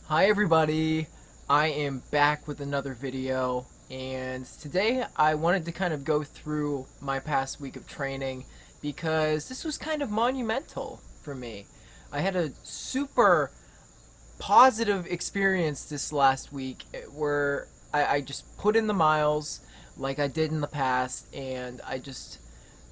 Hi everybody, I am back with another video, and today I wanted to kind of go through my past week of training because this was kind of monumental for me. I had a super positive experience this last week where I just put in the miles like I did in the past, and I just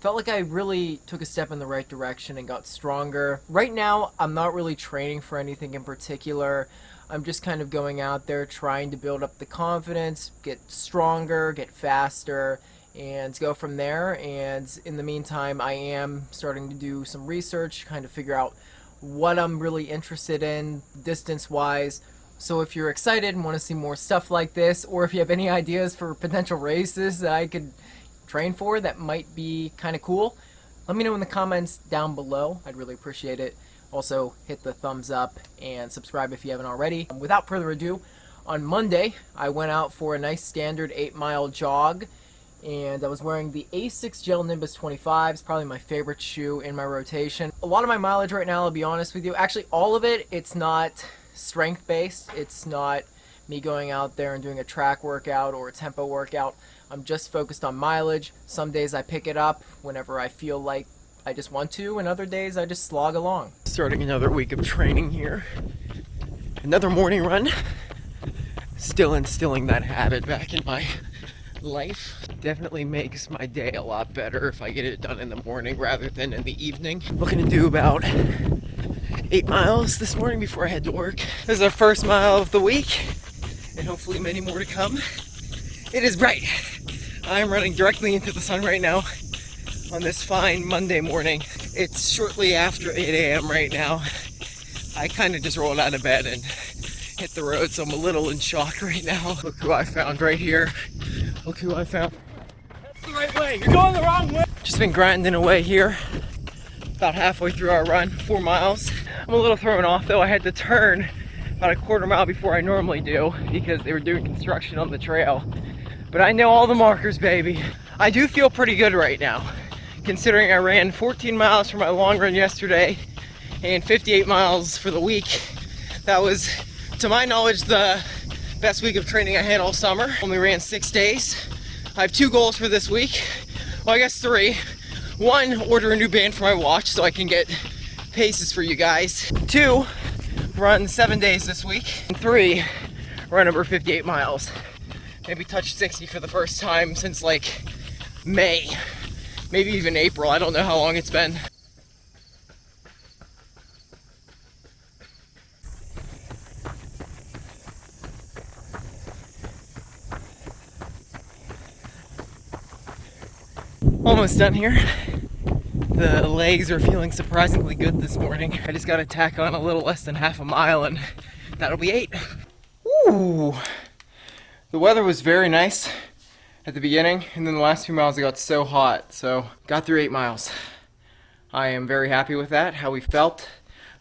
felt like I really took a step in the right direction and got stronger. Right now, I'm not really training for anything in particular. I'm just kind of going out there trying to build up the confidence, get stronger, get faster, and go from there. And in the meantime, I am starting to do some research, kind of figure out what I'm really interested in distance-wise. So if you're excited and want to see more stuff like this, or if you have any ideas for potential races that I could train for that might be kind of cool, let me know in the comments down below. I'd really appreciate it. Also, hit the thumbs up and subscribe if you haven't already. Without further ado, on Monday, I went out for a nice standard 8-mile jog, and I was wearing the A6 Gel Nimbus 25s, probably my favorite shoe in my rotation. A lot of my mileage right now, I'll be honest with you, actually all of it, it's not strength-based. It's not me going out there and doing a track workout or a tempo workout. I'm just focused on mileage. Some days I pick it up whenever I feel like I just want to, and other days I just slog along. Starting another week of training here. Another morning run. Still instilling that habit back in my life. Definitely makes my day a lot better if I get it done in the morning rather than in the evening. Looking to do about 8 miles this morning before I head to work. This is our first mile of the week, and hopefully many more to come. It is bright. I'm running directly into the sun right now on this fine Monday morning. It's shortly after 8 a.m. right now. I kind of just rolled out of bed and hit the road, so I'm a little in shock right now. Look who I found right here. Look who I found. That's the right way. You're going the wrong way. Just been grinding away here. About halfway through our run, 4 miles. I'm a little thrown off though. I had to turn about a quarter mile before I normally do because they were doing construction on the trail. But I know all the markers, baby. I do feel pretty good right now, considering I ran 14 miles for my long run yesterday and 58 miles for the week. That was, to my knowledge, the best week of training I had all summer. Only ran 6 days. I have 2 goals for this week. Well, I guess 3. 1, order a new band for my watch so I can get paces for you guys. 2, run 7 days this week. And 3, run over 58 miles. Maybe touch 60 for the first time since like May, maybe even April. I don't know how long it's been. Almost done here. The legs are feeling surprisingly good this morning. I just got to tack on a little less than half a mile and that'll be 8. Ooh. The weather was very nice at the beginning, and then the last few miles it got so hot, so got through 8 miles. I am very happy with that, how we felt.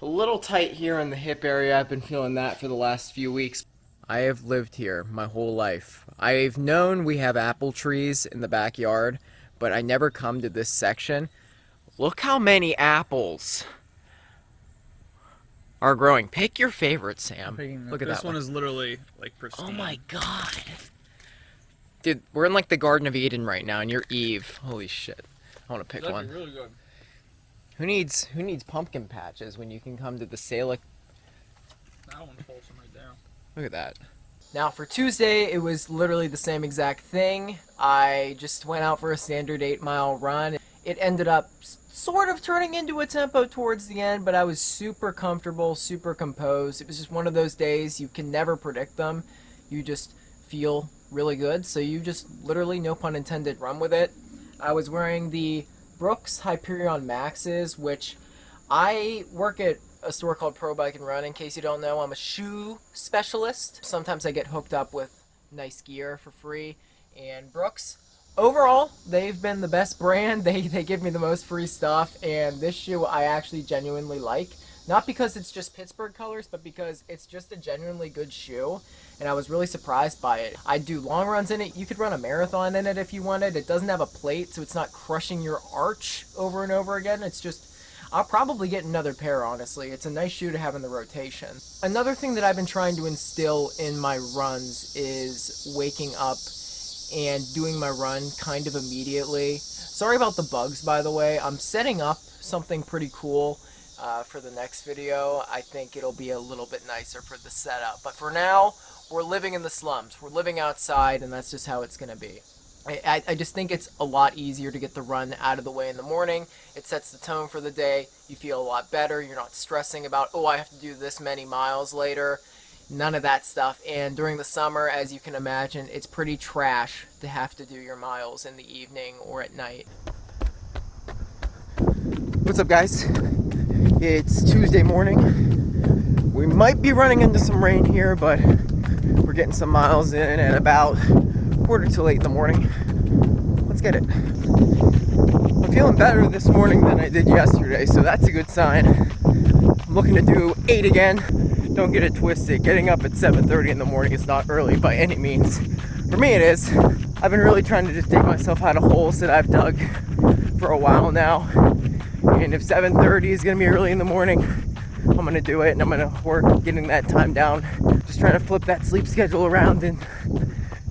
A little tight here in the hip area. I've been feeling that for the last few weeks. I have lived here my whole life. I've known we have apple trees in the backyard, but I never come to this section. Look how many apples are growing. Pick your favorite, Sam. Look at that. This one is literally like pristine. Oh my god. Dude, we're in like the Garden of Eden right now, and you're Eve. Holy shit. I want to pick one. Really good. Who needs pumpkin patches when you can come to the salek? That one's wholesome right there. Look at that. Now for Tuesday, it was literally the same exact thing. I just went out for a standard 8-mile run. It ended up sort of turning into a tempo towards the end, but I was super comfortable, super composed. It was just one of those days you can never predict them. You just feel really good, so you just literally, no pun intended, run with it. I was wearing the Brooks Hyperion Maxes, which I work at a store called Pro Bike and Run. In case you don't know, I'm a shoe specialist. Sometimes I get hooked up with nice gear for free, and Brooks, overall, they've been the best brand. They give me the most free stuff, and this shoe I actually genuinely like. Not because it's just Pittsburgh colors, but because it's just a genuinely good shoe, and I was really surprised by it. I do long runs in it. You could run a marathon in it if you wanted. It doesn't have a plate, so it's not crushing your arch over and over again. It's just I'll probably get another pair, honestly. It's a nice shoe to have in the rotation. Another thing that I've been trying to instill in my runs is waking up and doing my run kind of immediately. Sorry about the bugs, by the way. I'm setting up something pretty cool for the next video. I think it'll be a little bit nicer for the setup. But for now, we're living in the slums. We're living outside, and that's just how it's going to be. I just think it's a lot easier to get the run out of the way in the morning. It sets the tone for the day. You feel a lot better. You're not stressing about, oh, I have to do this many miles later. None of that stuff. And during the summer, as you can imagine, it's pretty trash to have to do your miles in the evening or at night. What's up, guys? It's Tuesday morning. We might be running into some rain here, but we're getting some miles in at about 7:45 in the morning. Let's get it. I'm feeling better this morning than I did yesterday, so that's a good sign. I'm looking to do 8 again. Don't get it twisted. Getting up at 7:30 in the morning is not early by any means. For me, it is. I've been really trying to just dig myself out of holes that I've dug for a while now. And if 7:30 is going to be early in the morning, I'm going to do it, and I'm going to work getting that time down. Just trying to flip that sleep schedule around and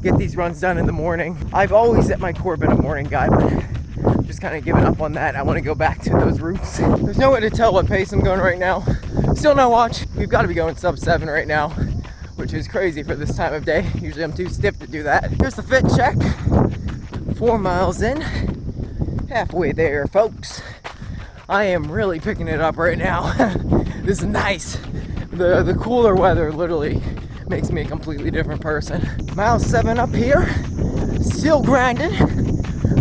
get these runs done in the morning. I've always at my core been a morning guy, but just kind of given up on that. I want to go back to those roots. There's no way to tell what pace I'm going right now. Still no watch. We've got to be going sub 7 right now, which is crazy for this time of day. Usually I'm too stiff to do that. Here's the fit check. 4 miles in. Halfway there, folks. I am really picking it up right now. This is nice. The cooler weather literally makes me a completely different person. Mile 7 up here. Still grinding.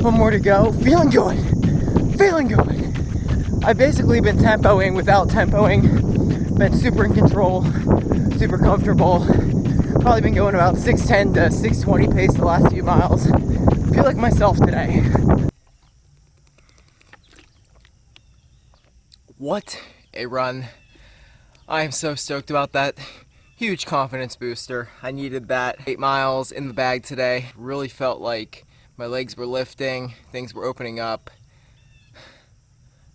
1 more to go. Feeling good. Feeling good. I've basically been tempoing without tempoing. Been super in control. Super comfortable. Probably been going about 6:10 to 6:20 pace the last few miles. Feel like myself today. What a run. I am so stoked about that. Huge confidence booster. I needed that. 8 miles in the bag today. Really felt like my legs were lifting, things were opening up.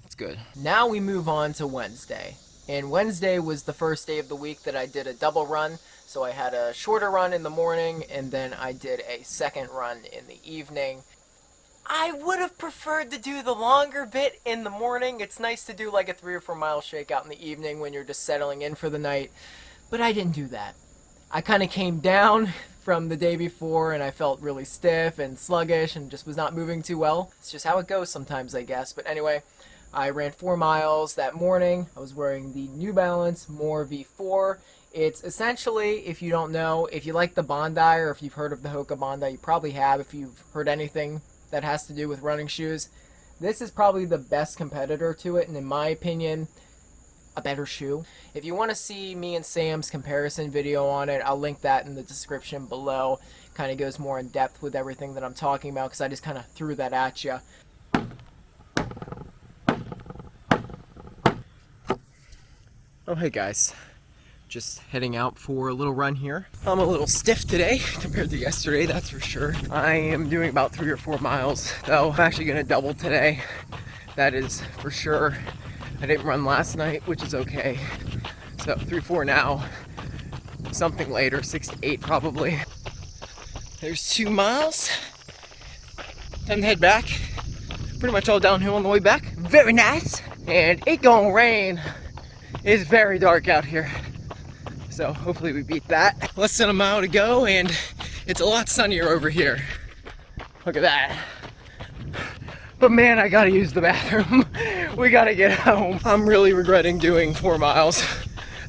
It's good. Now we move on to Wednesday. And Wednesday was the first day of the week that I did a double run. So I had a shorter run in the morning, and then I did a second run in the evening. I would have preferred to do the longer bit in the morning. It's nice to do like a 3 or 4 mile shakeout in the evening when you're just settling in for the night. But I didn't do that. I kind of came down from the day before and I felt really stiff and sluggish and just was not moving too well. It's just how it goes sometimes, I guess. But anyway, I ran 4 miles that morning. I was wearing the New Balance More V4. It's essentially, if you don't know, if you like the Bondi or if you've heard of the Hoka Bondi, you probably have if you've heard anything that has to do with running shoes. This is probably the best competitor to it, and in my opinion, a better shoe. If you want to see me and Sam's comparison video on it, I'll link that in the description below. Kind of goes more in depth with everything that I'm talking about because I just kind of threw that at you. Oh, hey guys. Just heading out for a little run here. I'm a little stiff today compared to yesterday, that's for sure. I am doing about 3 or 4 miles, though. I'm actually gonna double today. That is for sure. I didn't run last night, which is okay. So 3-4 now. Something later, 6 to 8 probably. There's 2 miles. Time to head back. Pretty much all downhill on the way back. Very nice. And it gonna rain. It's very dark out here. So hopefully we beat that. Less than a mile to go and it's a lot sunnier over here. Look at that. But man, I gotta use the bathroom. We gotta get home. I'm really regretting doing 4 miles.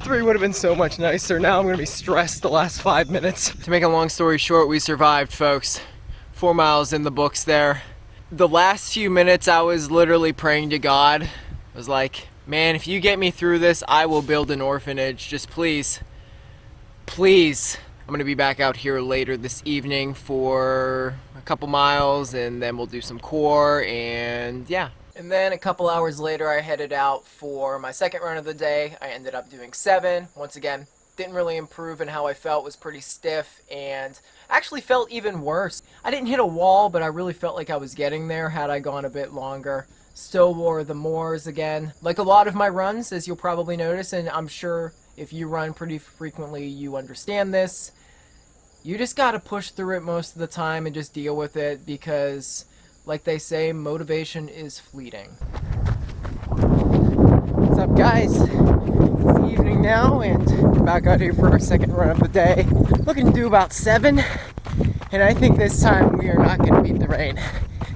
3 would have been so much nicer. Now I'm gonna be stressed the last 5 minutes. To make a long story short, we survived, folks. 4 miles in the books there. The last few minutes I was literally praying to God. I was like, man, if you get me through this, I will build an orphanage. Just please. Please. I'm gonna be back out here later this evening for a couple miles and then we'll do some core and yeah. And then a couple hours later I headed out for my second run of the day. I ended up doing 7. Once again, didn't really improve in how I felt, was pretty stiff and actually felt even worse. I didn't hit a wall, but I really felt like I was getting there had I gone a bit longer. still wore the moors again. Like a lot of my runs, as you'll probably notice, and I'm sure if you run pretty frequently, you understand this. You just gotta push through it most of the time and just deal with it because, like they say, motivation is fleeting. What's up, guys? It's the evening now, and we're back out here for our second run of the day. Looking to do about 7, and I think this time we are not gonna beat the rain.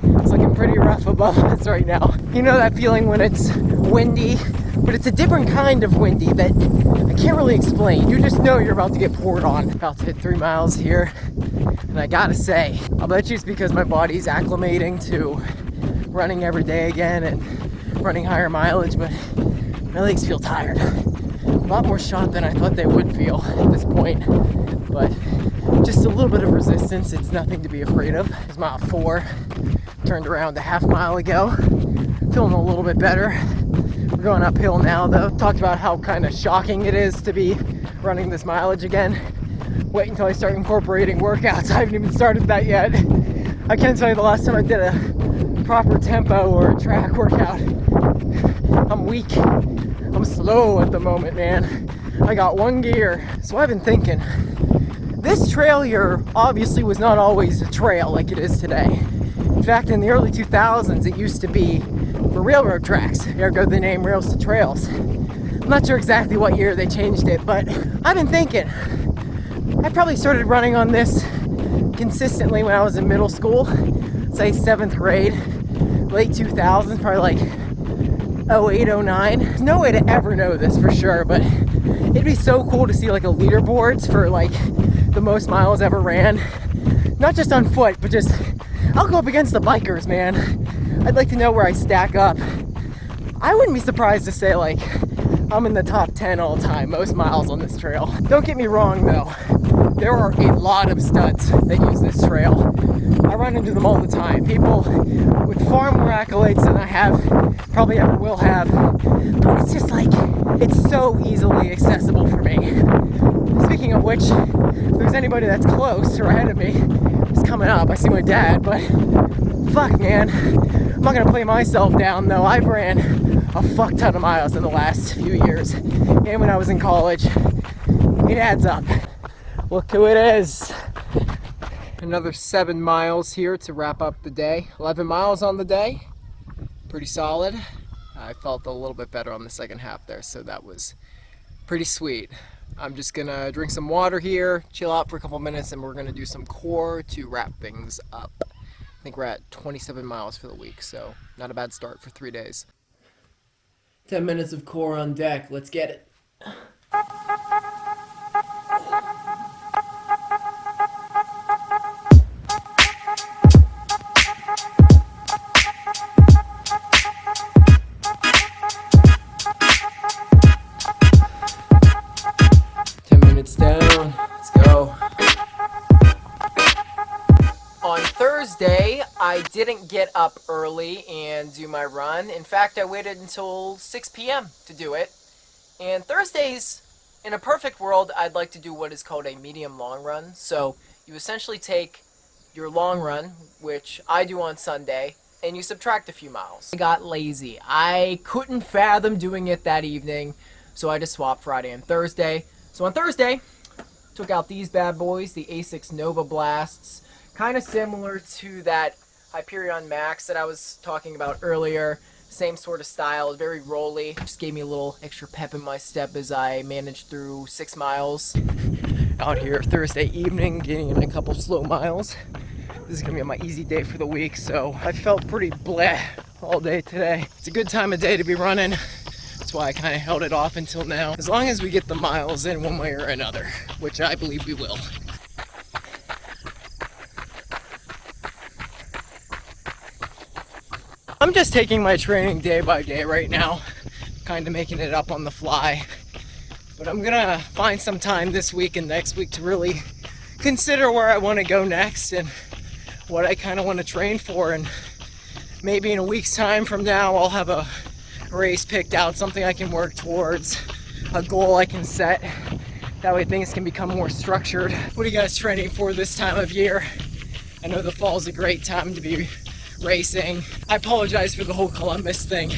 It's looking pretty rough above us right now. You know that feeling when it's windy, but it's a different kind of windy that I can't really explain. You just know you're about to get poured on. About to hit 3 miles here, and I gotta say, I'll bet you it's because my body's acclimating to running every day again and running higher mileage, but my legs feel tired. A lot more shot than I thought they would feel at this point, but just a little bit of resistance. It's nothing to be afraid of. It's mile 4. Turned around a half mile ago. Feeling a little bit better. We're going uphill now though. Talked about how kind of shocking it is to be running this mileage again. Wait until I start incorporating workouts. I haven't even started that yet. I can't tell you the last time I did a proper tempo or a track workout. I'm weak. I'm slow at the moment, man. I got 1 gear. So I've been thinking, this trail here obviously was not always a trail like it is today. In fact, in the early 2000s, it used to be for railroad tracks. Ergo the name Rails to Trails. I'm not sure exactly what year they changed it, but I've been thinking, I probably started running on this consistently when I was in middle school, say 7th grade, late 2000s, probably like 08, 09. There's no way to ever know this for sure, but it'd be so cool to see like a leaderboards for like the most miles ever ran. Not just on foot, but just, I'll go up against the bikers, man. I'd like to know where I stack up. I wouldn't be surprised to say like I'm in the top 10 all time, most miles on this trail. Don't get me wrong though, there are a lot of studs that use this trail. I run into them all the time. People with far more accolades than I have, probably ever will have. But it's just like, it's so easily accessible for me. Speaking of which, if there's anybody that's close or ahead of me, it's coming up. I see my dad, but fuck, man. I'm not gonna play myself down though. I've ran a fuck ton of miles in the last few years, and when I was in college. It adds up. Look who it is. Another 7 miles here to wrap up the day. 11 miles on the day. Pretty solid. I felt a little bit better on the second half there, so that was pretty sweet. I'm just gonna drink some water here, chill out for a couple minutes, and we're gonna do some core to wrap things up. I think we're at 27 miles for the week, so not a bad start for 3 days. 10 minutes of core on deck. Let's get it. Down. Let's go. On Thursday, I didn't get up early and do my run. In fact, I waited until 6 p.m. to do it. And Thursdays, in a perfect world, I'd like to do what is called a medium long run. So you essentially take your long run, which I do on Sunday, and you subtract a few miles. I got lazy. I couldn't fathom doing it that evening, so I just swapped Friday and Thursday. So on Thursday, took out these bad boys, the Asics Nova Blasts, kind of similar to that Hyperion Max that I was talking about earlier. Same sort of style, very rolly. Just gave me a little extra pep in my step as I managed through 6 miles. Out here Thursday evening, getting in a couple slow miles. This is gonna be my easy day for the week, so I felt pretty bleh all day today. It's a good time of day to be running. That's why I kind of held it off until now. As long as we get the miles in one way or another, which I believe we will. I'm just taking my training day by day right now, kind of making it up on the fly. But I'm gonna find some time this week and next week to really consider where I want to go next and what I kind of want to train for. And maybe in a week's time from now, I'll have a race picked out, something I can work towards, a goal I can set. That way things can become more structured. What are you guys training for this time of year? I know the fall is a great time to be racing. I apologize for the whole Columbus thing.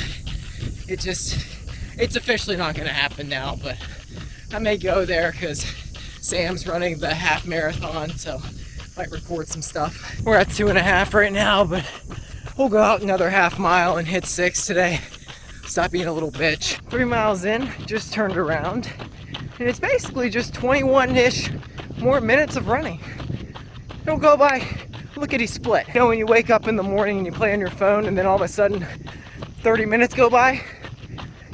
It's officially not going to happen now, but I may go there because Sam's running the half marathon, so might record some stuff. We're at 2.5 right now, but we'll go out another half mile and hit 6 today. Stop being a little bitch. 3 miles in, just turned around, and it's basically just 21-ish more minutes of running. It'll go by lickety split. You know, when you wake up in the morning and you play on your phone and then all of a sudden 30 minutes go by?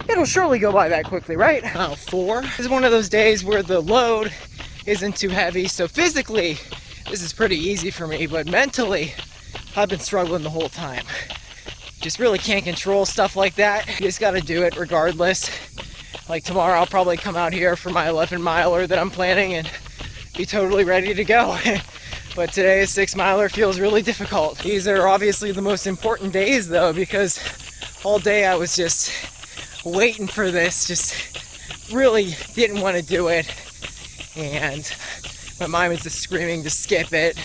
It'll surely go by that quickly, right? Mile 4 is one of those days where the load isn't too heavy, so physically this is pretty easy for me, but mentally I've been struggling the whole time. Just really can't control stuff like that. You just gotta do it regardless. Like tomorrow I'll probably come out here for my 11 miler that I'm planning and be totally ready to go. But today's 6 miler feels really difficult. These are obviously the most important days though, because all day I was just waiting for this, just really didn't want to do it, and my mind was just screaming to skip it.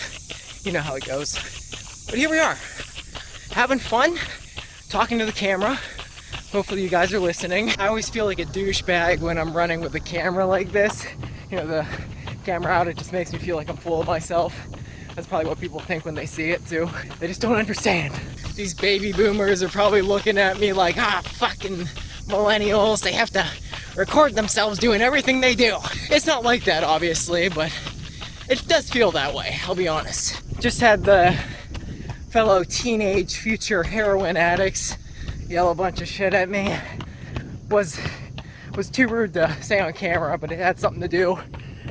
You know how it goes. But here we are, having fun, talking to the camera. Hopefully you guys are listening. I always feel like a douchebag when I'm running with the camera like this. You know, the camera out, it just makes me feel like I'm full of myself. That's probably what people think when they see it too. They just don't understand. These baby boomers are probably looking at me like, fucking millennials, they have to record themselves doing everything they do. It's not like that, obviously, but it does feel that way, I'll be honest. Just had the fellow teenage future heroin addicts yell a bunch of shit at me. Was too rude to say on camera, but it had something to do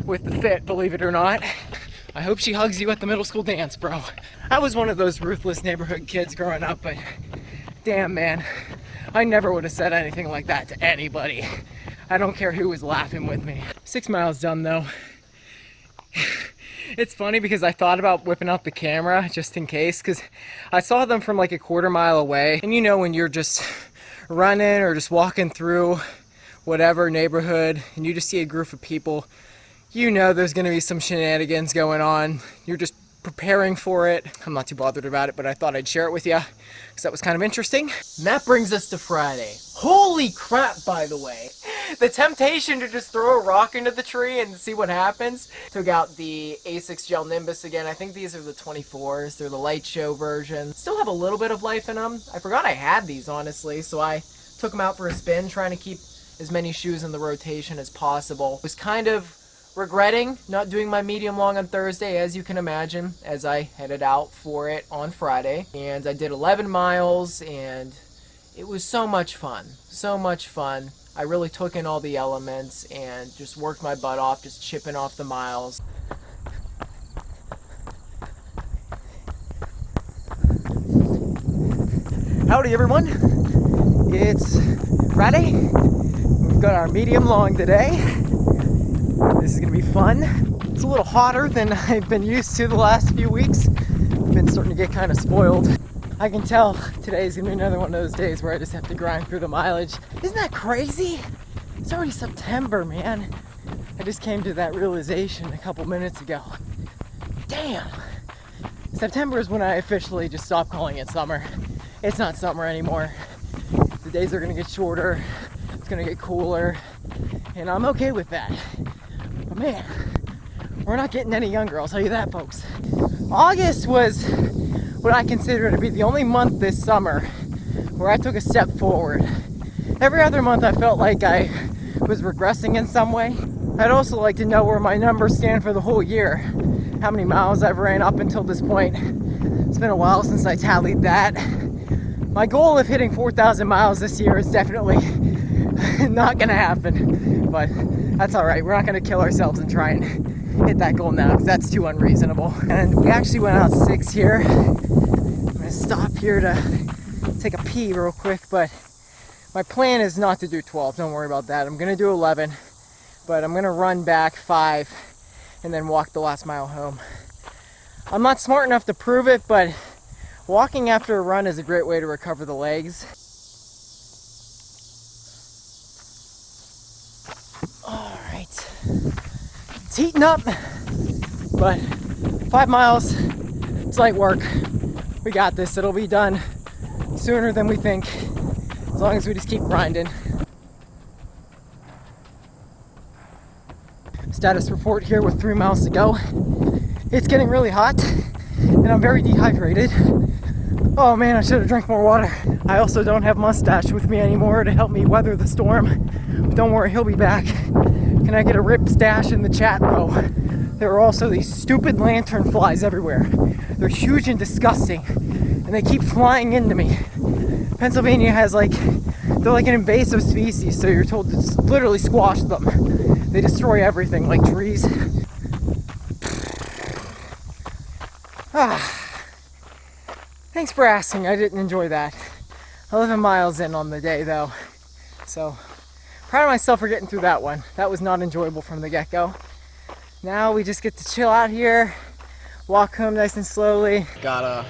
with the fit, believe it or not. I hope she hugs you at the middle school dance, bro. I was one of those ruthless neighborhood kids growing up, but damn, man, I never would have said anything like that to anybody. I don't care who was laughing with me. 6 miles done though. It's funny because I thought about whipping out the camera just in case, because I saw them from like a 1/4 mile away. And you know, when you're just running or just walking through whatever neighborhood and you just see a group of people, you know there's gonna be some shenanigans going on. You're just preparing for it. I'm not too bothered about it, but I thought I'd share it with you because that was kind of interesting. And that brings us to Friday. Holy crap, by the way. The temptation to just throw a rock into the tree and see what happens. Took out the A6 Gel Nimbus again. I think these are the 24s. They're the light show version. Still have a little bit of life in them. I forgot I had these, honestly, so I took them out for a spin, trying to keep as many shoes in the rotation as possible. Was kind of regretting not doing my medium long on Thursday, as you can imagine, as I headed out for it on Friday. And I did 11 miles, and it was so much fun. So much fun. I really took in all the elements and just worked my butt off, just chipping off the miles. Howdy everyone, it's Friday. We've got our medium long today. This is gonna be fun. It's a little hotter than I've been used to the last few weeks. I've been starting to get kind of spoiled. I can tell today's gonna be another one of those days where I just have to grind through the mileage. Isn't that crazy? It's already September, man. I just came to that realization a couple minutes ago. Damn. September is when I officially just stopped calling it summer. It's not summer anymore. The days are gonna get shorter. It's gonna get cooler. And I'm okay with that. But man, we're not getting any younger, I'll tell you that, folks. August was what I consider to be the only month this summer where I took a step forward. Every other month I felt like I was regressing in some way. I'd also like to know where my numbers stand for the whole year. How many miles I've ran up until this point. It's been a while since I tallied that. My goal of hitting 4,000 miles this year is definitely not gonna happen, but that's all right. We're not gonna kill ourselves and try and hit that goal now, because that's too unreasonable. And we actually went out 6 here. I'm gonna stop here to take a pee real quick, but my plan is not to do 12. Don't worry about that. I'm gonna do 11, but I'm gonna run back 5 and then walk the last mile home. I'm not smart enough to prove it, but walking after a run is a great way to recover the legs. All right, it's heating up, but 5 miles, it's light work. We got this. It'll be done sooner than we think, as long as we just keep grinding. Status report here with 3 miles to go. It's getting really hot and I'm very dehydrated. Oh man, I should have drank more water. I also don't have Mustache with me anymore to help me weather the storm. But don't worry, he'll be back. Can I get a rip stash in the chat though? There are also these stupid lantern flies everywhere. They're huge and disgusting, and they keep flying into me. Pennsylvania has they're like an invasive species, so you're told to literally squash them. They destroy everything, like trees. Thanks for asking, I didn't enjoy that. 11 miles in on the day though, so proud of myself for getting through that one. That was not enjoyable from the get-go. Now we just get to chill out here, walk home nice and slowly. Got a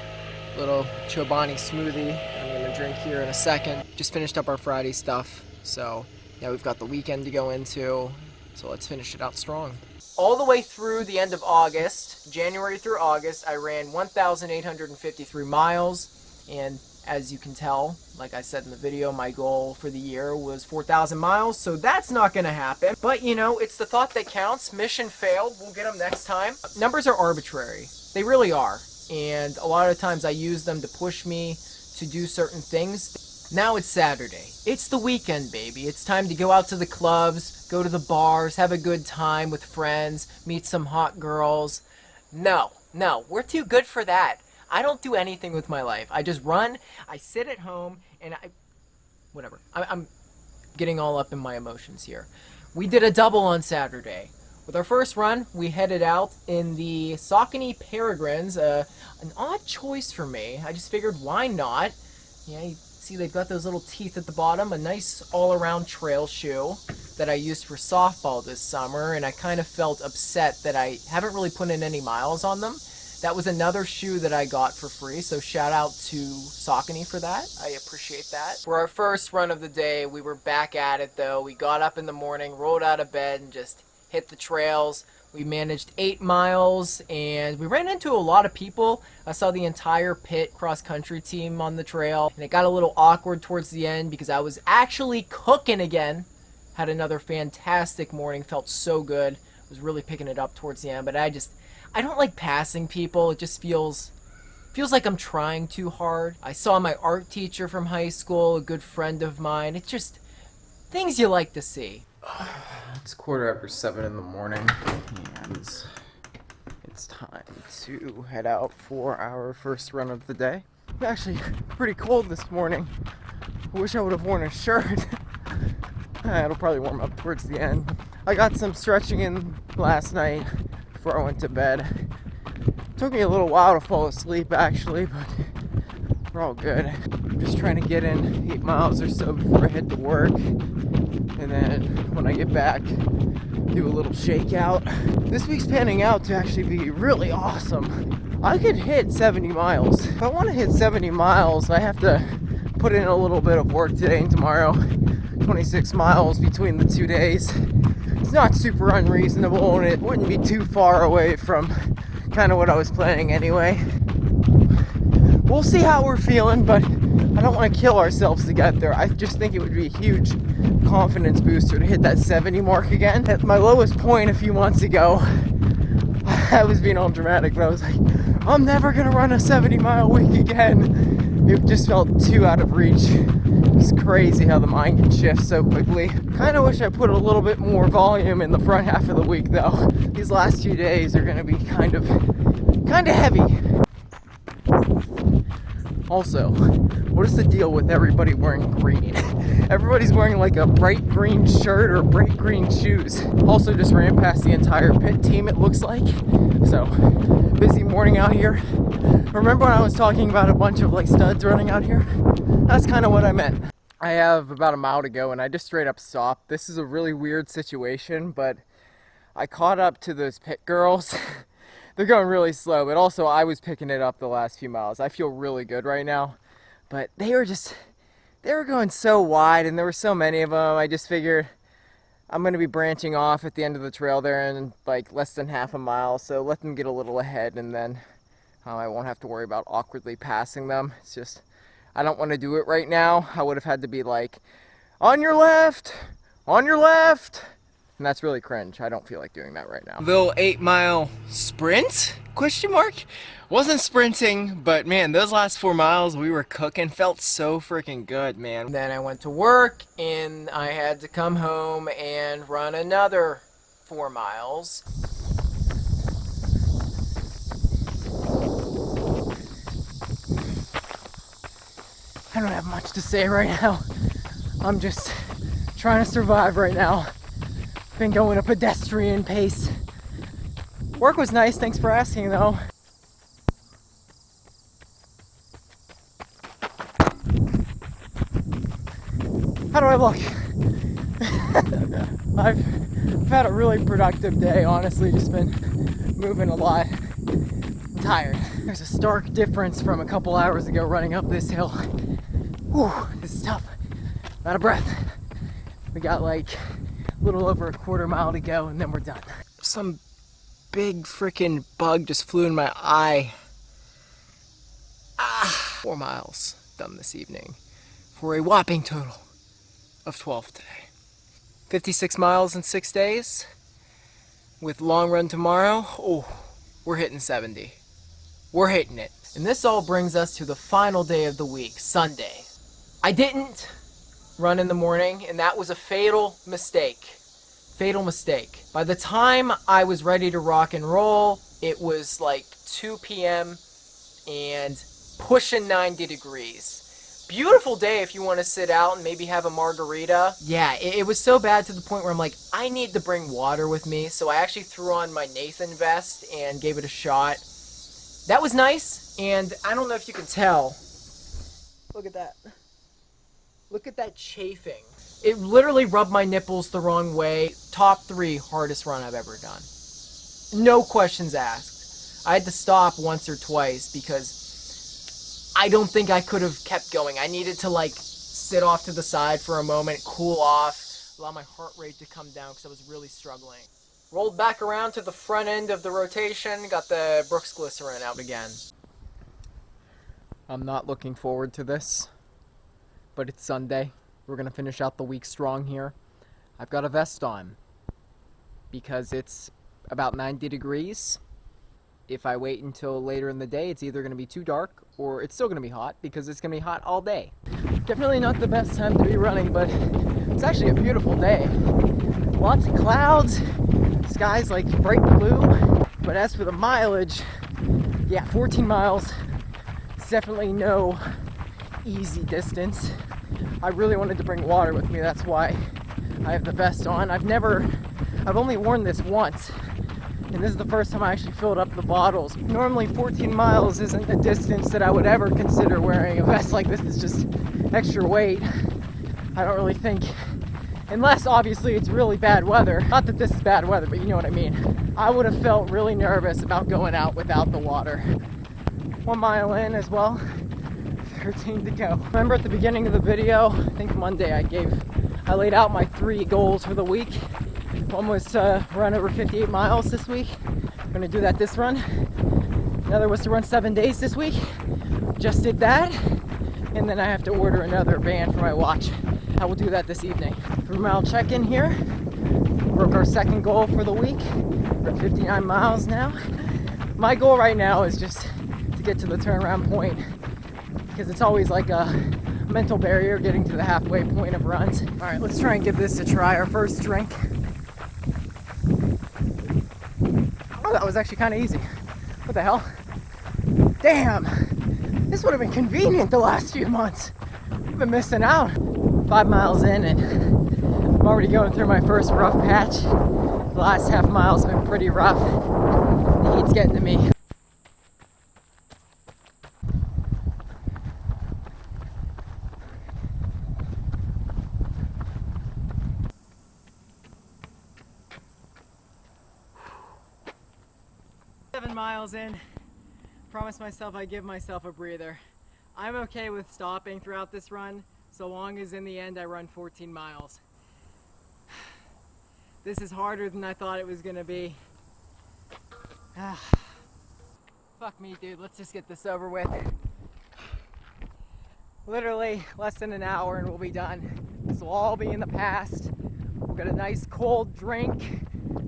little Chobani smoothie I'm gonna drink here in a second. Just finished up our Friday stuff, so yeah, we've got the weekend to go into, so let's finish it out strong. All the way through the end of August, January through August, I ran 1,853 miles, and as you can tell, like I said in the video, my goal for the year was 4,000 miles, so that's not going to happen. But you know, it's the thought that counts. Mission failed, we'll get them next time. Numbers are arbitrary, they really are, and a lot of times I use them to push me to do certain things. Now it's Saturday, it's the weekend, baby. It's time to go out to the clubs, go to the bars, have a good time with friends, meet some hot girls. No, we're too good for that. I don't do anything with my life. I just run, I sit at home, and whatever. I'm getting all up in my emotions here. We did a double on Saturday. With our first run, we headed out in the Saucony Peregrines, an odd choice for me. I just figured, why not? Yeah, you see they've got those little teeth at the bottom, a nice all-around trail shoe that I used for softball this summer, and I kind of felt upset that I haven't really put in any miles on them. That was another shoe that I got for free, so shout out to Saucony for that. I appreciate that. For our first run of the day, we were back at it though. We got up in the morning, rolled out of bed, and just hit the trails. We managed 8 miles, and we ran into a lot of people. I saw the entire pit cross-country team on the trail, and it got a little awkward towards the end because I was actually cooking again. Had another fantastic morning, felt so good. Was really picking it up towards the end, but I don't like passing people. It just feels like I'm trying too hard. I saw my art teacher from high school, a good friend of mine. It's just things you like to see. It's 7:15 in the morning, and it's time to head out for our first run of the day. It's actually pretty cold this morning. I wish I would have worn a shirt. It'll probably warm up towards the end. I got some stretching in last night before I went to bed. It took me a little while to fall asleep actually, but we're all good. I'm just trying to get in 8 miles or so before I head to work, and then when I get back, do a little shakeout. This week's panning out to actually be really awesome. I could hit 70 miles. If I want to hit 70 miles, I have to put in a little bit of work today and tomorrow. 26 miles between the 2 days. It's not super unreasonable, and it wouldn't be too far away from kind of what I was planning anyway. We'll see how we're feeling, but I don't want to kill ourselves to get there. I just think it would be a huge confidence booster to hit that 70 mark again. At my lowest point a few months ago, I was being all dramatic, but I was like, I'm never gonna run a 70-mile week again. It just felt too out of reach. It's crazy how the mind can shift so quickly. Kind of wish I put a little bit more volume in the front half of the week though. These last few days are gonna be kind of heavy. Also, what is the deal with everybody wearing green? Everybody's wearing like a bright green shirt or bright green shoes. Also just ran past the entire pit team, it looks like. So, busy morning out here. Remember when I was talking about a bunch of like studs running out here? That's kind of what I meant. I have about a mile to go and I just straight up stopped. This is a really weird situation, but I caught up to those pit girls. They're going really slow, but also I was picking it up the last few miles. I feel really good right now, but they were going so wide and there were so many of them. I just figured I'm going to be branching off at the end of the trail there in like less than half a mile, so let them get a little ahead, and then I won't have to worry about awkwardly passing them. It's just, I don't want to do it right now. I would have had to be like, on your left, on your left. And that's really cringe. I don't feel like doing that right now. Little 8-mile sprint? Question mark? Wasn't sprinting, but man, those last 4 miles we were cooking. Felt so freaking good, man. Then I went to work and I had to come home and run another 4 miles. I don't have much to say right now. I'm just trying to survive right now. Been going a pedestrian pace. Work was nice, thanks for asking though. How do I look? I've had a really productive day, honestly, just been moving a lot. I'm tired. There's a stark difference from a couple hours ago running up this hill. Whew, this is tough. Out of breath. We got like a little over a quarter mile to go and then we're done. Some big freaking bug just flew in my eye. 4 miles done this evening for a whopping total of 12 today. 56 miles in 6 days with long run tomorrow. Oh, we're hitting 70. We're hitting it. And this all brings us to the final day of the week, Sunday. I didn't run in the morning, and that was a fatal mistake. Fatal mistake. By the time I was ready to rock and roll, it was like 2 p.m. and pushing 90 degrees. Beautiful day if you want to sit out and maybe have a margarita. Yeah, it was so bad to the point where I'm like, I need to bring water with me. So I actually threw on my Nathan vest and gave it a shot. That was nice, and I don't know if you can tell. Look at that. Look at that chafing. It literally rubbed my nipples the wrong way. Top 3 hardest run I've ever done. No questions asked. I had to stop once or twice because I don't think I could have kept going. I needed to like sit off to the side for a moment, cool off, allow my heart rate to come down because I was really struggling. Rolled back around to the front end of the rotation, got the Brooks Glycerin out again. I'm not looking forward to this, but it's Sunday. We're gonna finish out the week strong here. I've got a vest on because it's about 90 degrees. If I wait until later in the day, it's either gonna be too dark or it's still gonna be hot because it's gonna be hot all day. Definitely not the best time to be running, but it's actually a beautiful day. Lots of clouds, sky's like bright blue. But as for the mileage, yeah, 14 miles. It's definitely no easy distance. I really wanted to bring water with me, that's why I have the vest on. I've only worn this once, and this is the first time I actually filled up the bottles. Normally 14 miles isn't a distance that I would ever consider wearing a vest like this. It's just extra weight. I don't really think, unless obviously it's really bad weather. Not that this is bad weather, but you know what I mean. I would have felt really nervous about going out without the water. 1 mile in as well. 13 to go. Remember at the beginning of the video, I think Monday, I laid out my 3 goals for the week. One was to run over 58 miles this week. I'm gonna do that this run. Another was to run 7 days this week. Just did that. And then I have to order another band for my watch. I will do that this evening. 3 mile check-in here. Broke our second goal for the week. We're at 59 miles now. My goal right now is just to get to the turnaround point, because it's always like a mental barrier getting to the halfway point of runs. All right, let's try and give this a try. Our first drink. Oh, that was actually kind of easy. What the hell? Damn, this would have been convenient the last few months. I've been missing out. 5 miles in and I'm already going through my first rough patch. The last half mile's been pretty rough. The heat's getting to me. Miles in. Promised myself I'd give myself a breather. I'm okay with stopping throughout this run so long as in the end I run 14 miles. This is harder than I thought it was gonna be. 5 Fuck me, dude. Let's just get this over with. Literally less than an hour and we'll be done. This will all be in the past. We'll get a nice cold drink,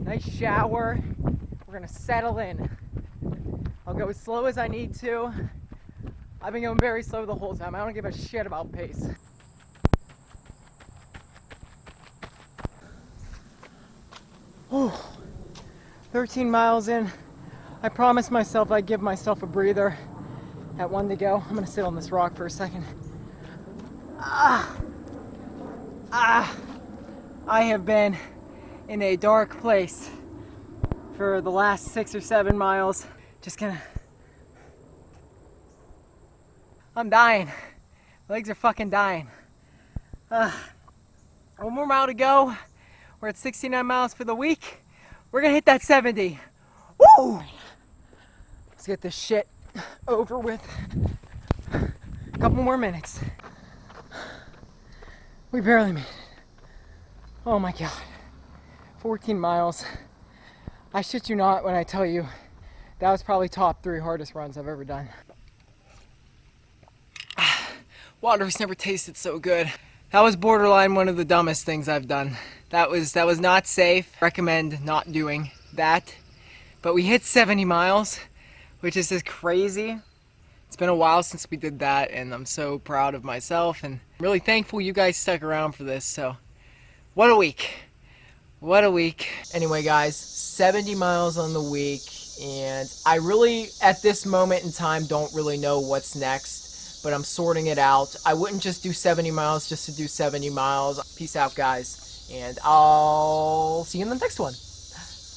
nice shower. We're gonna settle in. I'll go as slow as I need to. I've been going very slow the whole time. I don't give a shit about pace. Oh, 13 miles in. I promised myself I'd give myself a breather at one to go. I'm gonna sit on this rock for a second. I have been in a dark place for the last 6 or 7 miles. Just gonna... I'm dying. My legs are fucking dying. One more mile to go. We're at 69 miles for the week. We're gonna hit that 70. Woo! Let's get this shit over with. A couple more minutes. We barely made it. Oh my god. 14 miles. I shit you not when I tell you that was probably top 3 hardest runs I've ever done. Water's never tasted so good. That was borderline one of the dumbest things I've done. That was not safe. Recommend not doing that. But we hit 70 miles, which is just crazy. It's been a while since we did that, and I'm so proud of myself, and I'm really thankful you guys stuck around for this. So, what a week. What a week. Anyway, guys, 70 miles on the week, and I really, at this moment in time, don't really know what's next, but I'm sorting it out. I wouldn't just do 70 miles just to do 70 miles. Peace out, guys, and I'll see you in the next one.